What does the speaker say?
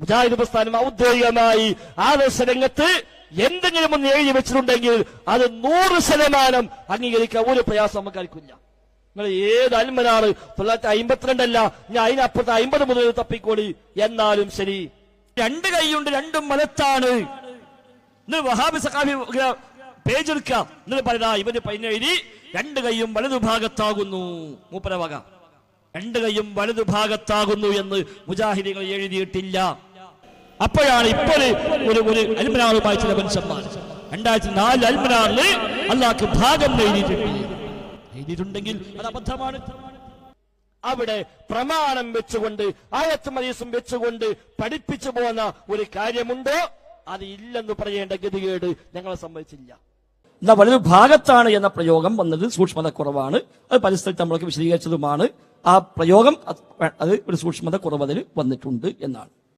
മുജാഹിദ് പ്രസ്ഥാനം ഔദ്യോഗികമായി ആദർശ രംഗത്ത് എന്തെങ്കിലും ഒന്ന് എഴുതി വെച്ചിട്ടുണ്ടെങ്കിൽ അത് 100% അംഗീകരിക്കാൻ ഒരു പ്രയാസം നമുക്ക് ആർക്കില്ല. നിങ്ങൾ ഏത് അൽമനാർ 952 അല്ല, ഞാൻ അതിനപ്പുറത്ത് 50 മുതൽ തപ്പിക്കോളി, എന്നാലും ശരി. 2 കൈയുണ്ട്, 2 മലത്താണ്. വഹാബി സഖാഫി പേജ് എടുക്കുക, എന്നിട്ട് പറയുക ഇവന് പൈനെഴുതി 2 കൈയും വലതുഭാഗത്താകുന്നു. മൂപ്പരവക 2 കൈയും വലതുഭാഗത്താകുന്നു എന്ന് മുജാഹിദികൾ എഴുതിയിട്ടില്ല. അപ്പോഴാണ് ഇപ്പോൾ ഒരു അൽമനാറുമായി ചില മനുഷ്യന്മാർ 2004 അൽമനാറിൽ അള്ളാഹ്ക്ക് ഭാഗം എഴുതിയിട്ടുണ്ടെങ്കിൽ അത് അബദ്ധമാണ്. അവിടെ പ്രമാണം വെച്ചുകൊണ്ട് ആയത്തും ഹദീസും വെച്ചുകൊണ്ട് പഠിപ്പിച്ചു പോകുന്ന ഒരു കാര്യമുണ്ടോ? അത് ഇല്ലെന്ന് പറയേണ്ട ഗതികേട് ഞങ്ങളെ സംബന്ധിച്ചില്ല. എന്നാ വലതു ഭാഗത്താണ് എന്ന പ്രയോഗം വന്നത് സൂക്ഷ്മത കുറവാണ്. അത് പരിസ്ഥിതി നമ്മളൊക്കെ വിശദീകരിച്ചതുമാണ്. ആ പ്രയോഗം അത് ഒരു സൂക്ഷ്മത കുറവ് അതിൽ വന്നിട്ടുണ്ട് എന്നാണ്.